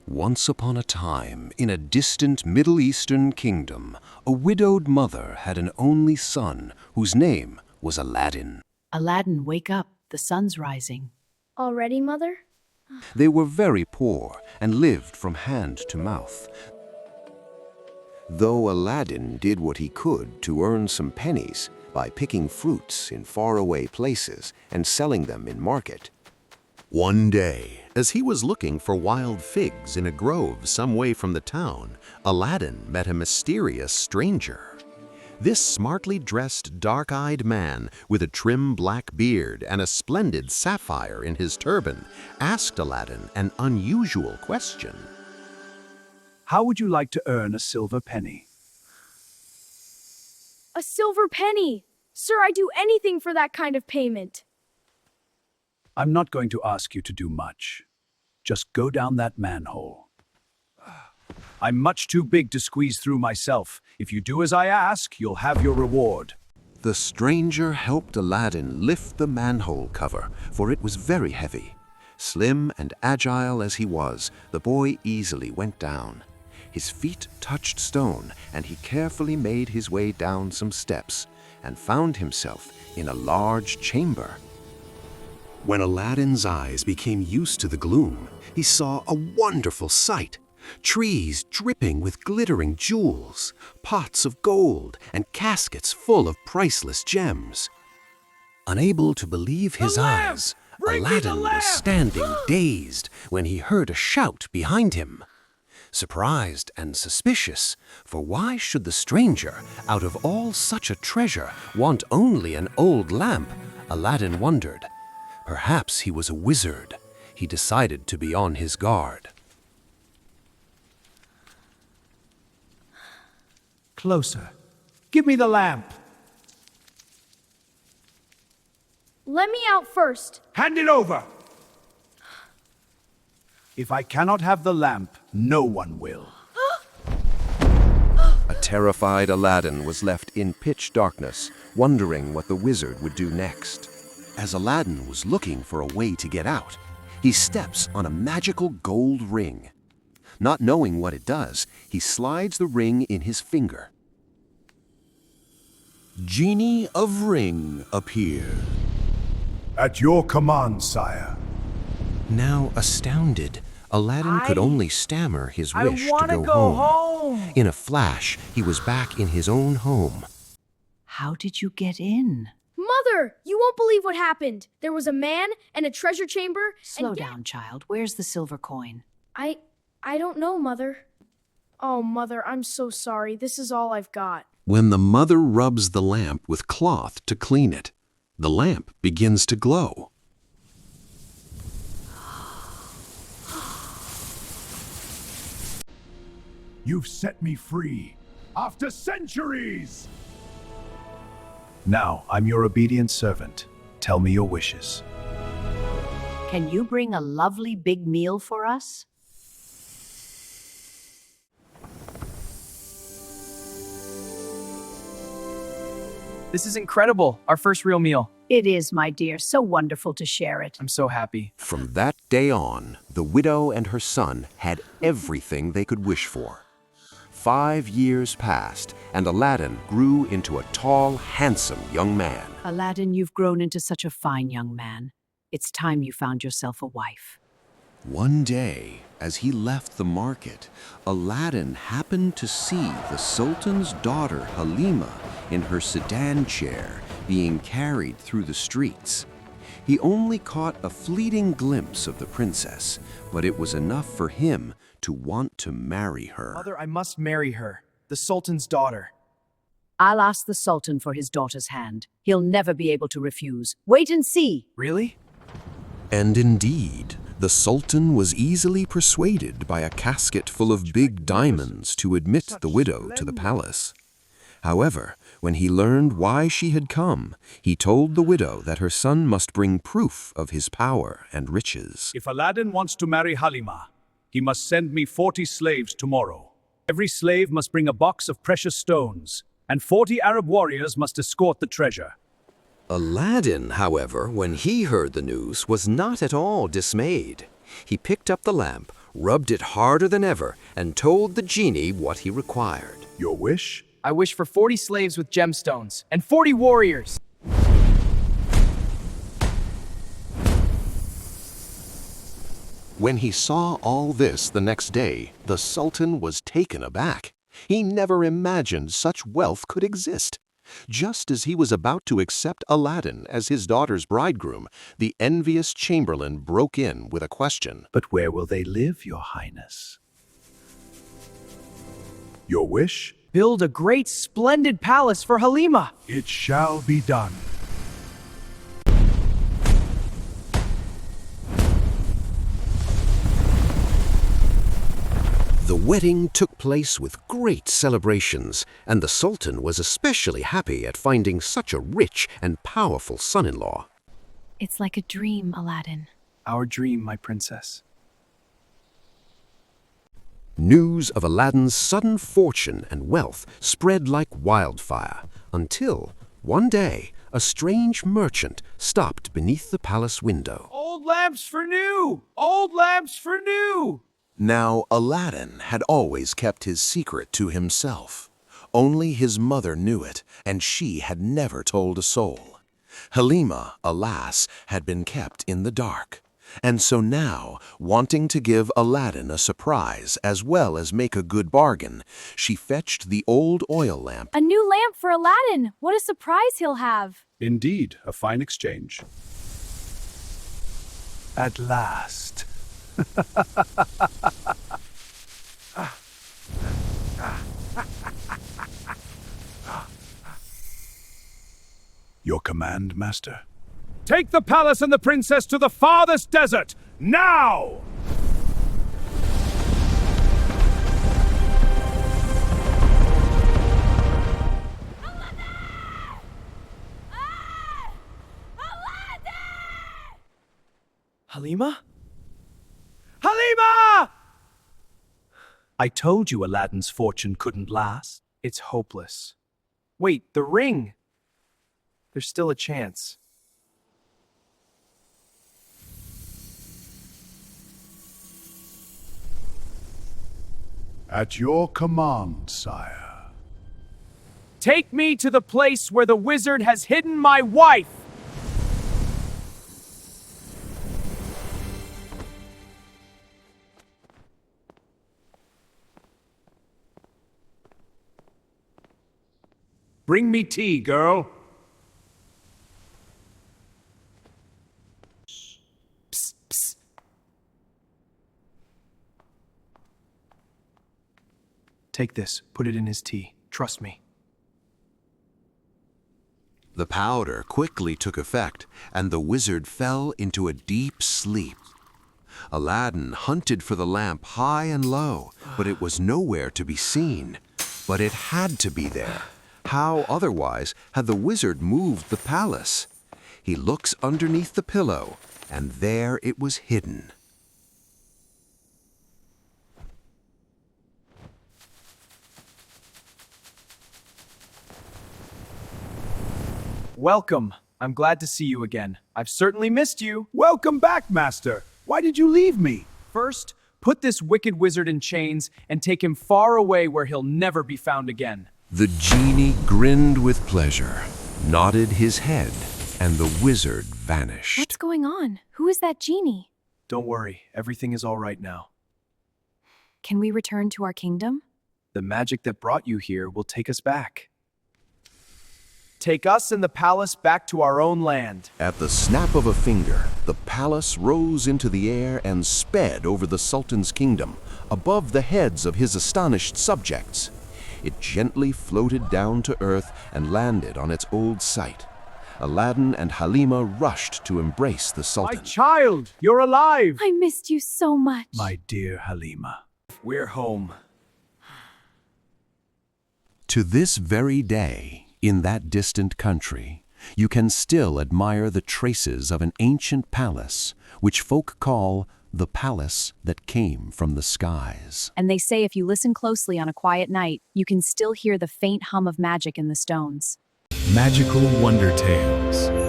Once upon a time, in a distant Middle Eastern kingdom, a widowed mother had an only son whose name was Aladdin. Aladdin, wake up. The sun's rising. Already, Mother? They were very poor and lived from hand to mouth. Though Aladdin did what he could to earn some pennies by picking fruits in faraway places and selling them in market. One day, as he was looking for wild figs in a grove some way from the town, Aladdin met a mysterious stranger. This smartly dressed, dark-eyed man with a trim black beard and a splendid sapphire in his turban asked Aladdin an unusual question. How would you like to earn a silver penny? A silver penny! Sir, I'd do anything for that kind of payment. I'm not going to ask you to do much. Just go down that manhole. I'm much too big to squeeze through myself. If you do as I ask, you'll have your reward. The stranger helped Aladdin lift the manhole cover, for it was very heavy. Slim and agile as he was, the boy easily went down. His feet touched stone, and he carefully made his way down some steps and found himself in a large chamber. When Aladdin's eyes became used to the gloom, he saw a wonderful sight. Trees dripping with glittering jewels, pots of gold, and caskets full of priceless gems. Unable to believe his eyes, Aladdin was standing dazed when he heard a shout behind him. Surprised and suspicious, for why should the stranger, out of all such a treasure, want only an old lamp? Aladdin wondered. Perhaps he was a wizard. He decided to be on his guard. Closer. Give me the lamp. Let me out first. Hand it over. If I cannot have the lamp, no one will. A terrified Aladdin was left in pitch darkness, wondering what the wizard would do next. As Aladdin was looking for a way to get out, he steps on a magical gold ring. Not knowing what it does, he slides the ring in his finger. Genie of Ring appeared. At your command, sire. Now astounded, Aladdin could only stammer his wish to go go home. In a flash, he was back in his own home. How did you get in? Mother, you won't believe what happened. There was a man and a treasure chamber. Slow down, child. Where's the silver coin? I don't know, Mother. Oh, Mother, I'm so sorry. This is all I've got. When the mother rubs the lamp with cloth to clean it, the lamp begins to glow. You've set me free. After centuries! Now, I'm your obedient servant. Tell me your wishes. Can you bring a lovely big meal for us? This is incredible, our first real meal. It is, my dear. So wonderful to share it. I'm so happy. From that day on, the widow and her son had everything they could wish for. 5 years passed, and Aladdin grew into a tall, handsome young man. Aladdin, you've grown into such a fine young man. It's time you found yourself a wife. One day, as he left the market, Aladdin happened to see the Sultan's daughter Halima in her sedan chair being carried through the streets. He only caught a fleeting glimpse of the princess, but it was enough for him to want to marry her. Mother, I must marry her, the Sultan's daughter. I'll ask the Sultan for his daughter's hand. He'll never be able to refuse. Wait and see. Really? And indeed, the Sultan was easily persuaded by a casket full of big diamonds to admit the widow to the palace. However, when he learned why she had come, he told the widow that her son must bring proof of his power and riches. If Aladdin wants to marry Halima, he must send me 40 slaves tomorrow. Every slave must bring a box of precious stones, and 40 Arab warriors must escort the treasure. Aladdin, however, when he heard the news, was not at all dismayed. He picked up the lamp, rubbed it harder than ever, and told the genie what he required. Your wish? I wish for 40 slaves with gemstones and 40 warriors. When he saw all this the next day, the Sultan was taken aback. He never imagined such wealth could exist. Just as he was about to accept Aladdin as his daughter's bridegroom, the envious chamberlain broke in with a question. But where will they live, Your Highness? Your wish? Build a great, splendid palace for Halima. It shall be done. The wedding took place with great celebrations, and the Sultan was especially happy at finding such a rich and powerful son-in-law. It's like a dream, Aladdin. Our dream, my princess. News of Aladdin's sudden fortune and wealth spread like wildfire, until, one day, a strange merchant stopped beneath the palace window. Old lamps for new! Old lamps for new! Now, Aladdin had always kept his secret to himself. Only his mother knew it, and she had never told a soul. Halima, alas, had been kept in the dark. And so now, wanting to give Aladdin a surprise as well as make a good bargain, she fetched the old oil lamp. A new lamp for Aladdin! What a surprise he'll have! Indeed, a fine exchange. At last. Your command, Master? Take the palace and the princess to the farthest desert, now! Halima? Halima! I told you Aladdin's fortune couldn't last. It's hopeless. Wait, the ring! There's still a chance. At your command, sire. Take me to the place where the wizard has hidden my wife! Bring me tea, girl. Psst, psst. Take this, put it in his tea. Trust me. The powder quickly took effect, and the wizard fell into a deep sleep. Aladdin hunted for the lamp high and low, but it was nowhere to be seen. But it had to be there. How otherwise had the wizard moved the palace? He looks underneath the pillow, and there it was hidden. Welcome. I'm glad to see you again. I've certainly missed you. Welcome back, Master. Why did you leave me? First, put this wicked wizard in chains and take him far away where he'll never be found again. The genie grinned with pleasure, nodded his head, and the wizard vanished. What's going on? Who is that genie? Don't worry, everything is all right now. Can we return to our kingdom? The magic that brought you here will take us back. Take us and the palace back to our own land. At the snap of a finger, the palace rose into the air and sped over the Sultan's kingdom, above the heads of his astonished subjects. It gently floated down to earth and landed on its old site. Aladdin and Halima rushed to embrace the Sultan. My child, you're alive! I missed you so much. My dear Halima. We're home. To this very day, in that distant country, you can still admire the traces of an ancient palace, which folk call the palace that came from the skies. And they say if you listen closely on a quiet night, you can still hear the faint hum of magic in the stones. Magical Wonder Tales.